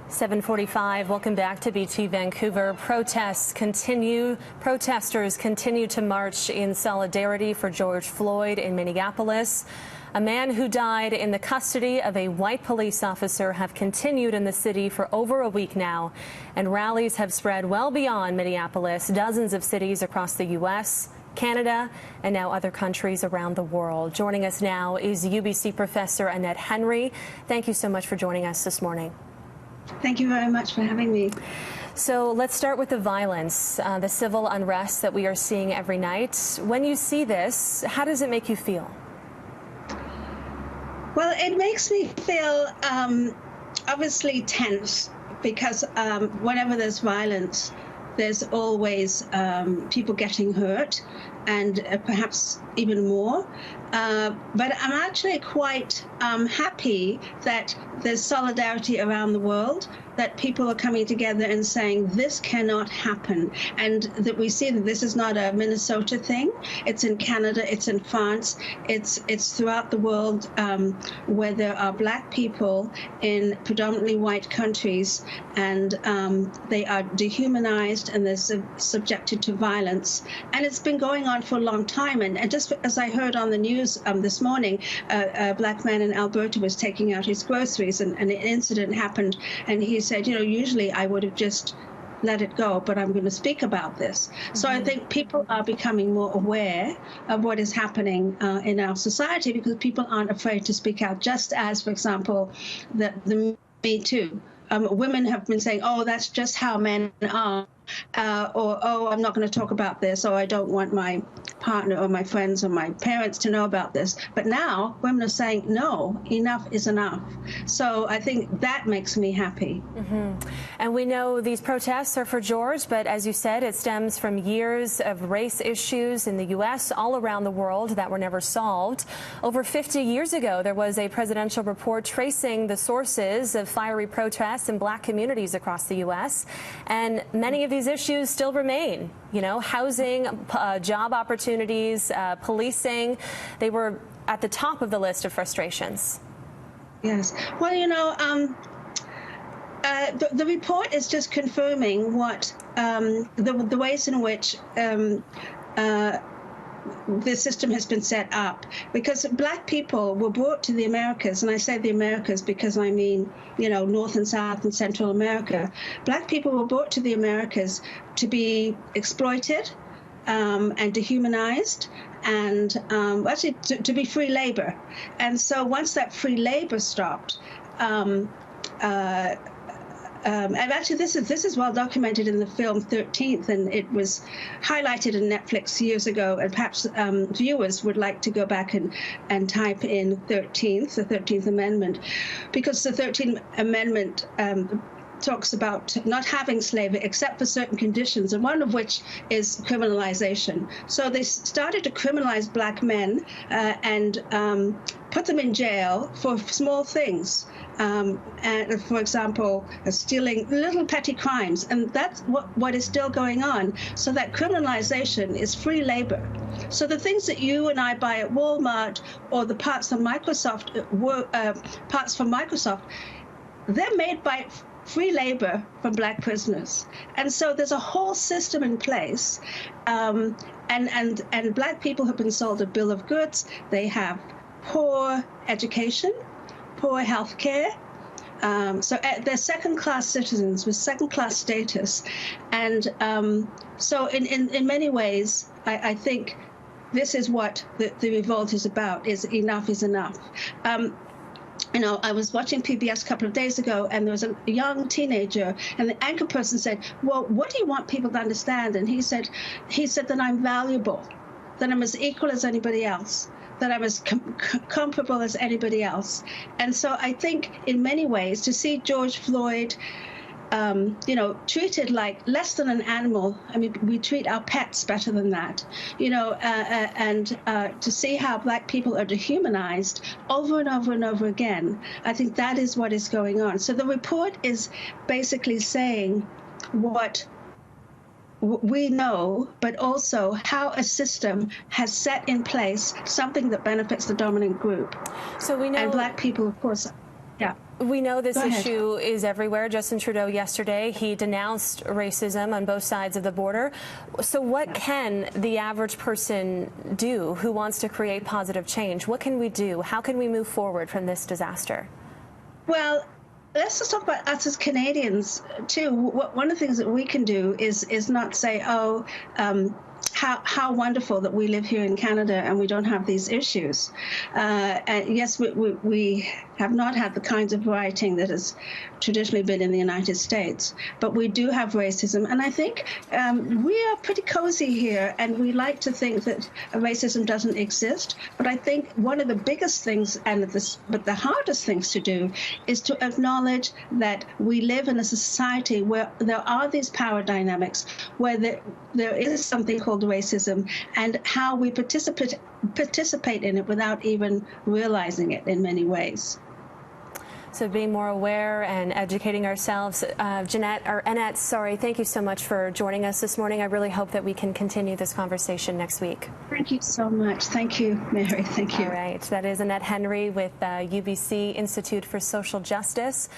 7:45. Welcome back to BT Vancouver. Protesters continue to march in solidarity for George Floyd in Minneapolis. A man who died in the custody of a white police officer have continued in the city for over a week now, and rallies have spread well beyond Minneapolis, dozens of cities across the U.S., Canada, and now other countries around the world. Joining us now is UBC professor Annette Henry. Thank you so much for joining us this morning. Thank you very much for having me. So let's start with the violence, the civil unrest that we are seeing every night. When you see this, how does it make you feel? Well, it makes me feel obviously tense because whenever there's violence, there's always people getting hurt and perhaps even more. But I'm actually quite happy that there's solidarity around the world, that people are coming together and saying this cannot happen, and that we see that this is not a Minnesota thing. It's in Canada, it's in France, it's throughout the world where there are black people in predominantly white countries, and they are dehumanized and they're subjected to violence. And it's been going on for a long time. And just as I heard on the news this morning, a black man in Alberta was taking out his groceries, and an incident happened, and he said, you know, usually I would have just let it go, but I'm going to speak about this. So I think people are becoming more aware of what is happening in our society, because people aren't afraid to speak out, just as, for example, the Me Too. Women have been saying, oh, that's just how men are. Or, oh, I'm not going to talk about this, or I don't want my partner or my friends or my parents to know about this. But now women are saying, no, enough is enough. So I think that makes me happy. And we know these protests are for George, but as you said, it stems from years of race issues in the U.S., all around the world, that were never solved. Over 50 years ago, there was a presidential report tracing the sources of fiery protests in black communities across the U.S., and many of these issues still remain. You know, housing, job opportunities, policing, they were at the top of the list of frustrations. Yes. Well, you know, the report is just confirming what the ways in which the system has been set up, because black people were brought to the Americas, and I say the Americas because I mean, you know, North and South and Central America. Black people were brought to the Americas to be exploited and dehumanized, and actually to be free labor. And so once that free labor stopped, and actually, this is well documented in the film 13th, and it was highlighted in Netflix years ago. And perhaps viewers would like to go back and type in 13th, the 13th Amendment, because the 13th Amendment talks about not having slavery except for certain conditions, and one of which is criminalization. So they started to criminalize black men and put them in jail for small things. And for example, stealing little petty crimes, and that's what is still going on. So that criminalization is free labor. So the things that you and I buy at Walmart, or the parts from Microsoft, they're made by free labor from black prisoners. And so there's a whole system in place, and black people have been sold a bill of goods. They have poor education, poor health care. So they're second-class citizens with second-class status. And so in many ways, I think this is what the revolt is about, is enough is enough. You know, I was watching PBS a couple of days ago, and there was a young teenager, and the anchor person said, well, what do you want people to understand? And he said that I'm valuable, that I'm as equal as anybody else, that I'm as comparable as anybody else. And so I think in many ways, to see George Floyd, you know, treated like less than an animal. I mean, we treat our pets better than that, you know, and to see how black people are dehumanized over and over and over again, I think that is what is going on. So the report is basically saying what we know, but also how a system has set in place something that benefits the dominant group. So we know, and black people, of course, yeah. We know this issue is everywhere. Justin Trudeau yesterday, he denounced racism on both sides of the border. So what can the average person do who wants to create positive change? What can we do? How can we move forward from this disaster? Well, let's just talk about us as Canadians, too. One of the things that we can do is not say, oh, how wonderful that we live here in Canada and we don't have these issues. And yes, we have not had the kinds of rioting that has traditionally been in the United States, but we do have racism. And I think we are pretty cozy here, and we like to think that racism doesn't exist. But I think one of the biggest things, but the hardest things to do, is to acknowledge that we live in a society where there are these power dynamics, where there is something called racism, and how we participate in it without even realizing it in many ways. So being more aware and educating ourselves. Annette, sorry, thank you so much for joining us this morning. I really hope that we can continue this conversation next week. Thank you so much. Thank you, Mary. Thank you. All right. That is Annette Henry with UBC Institute for Social Justice.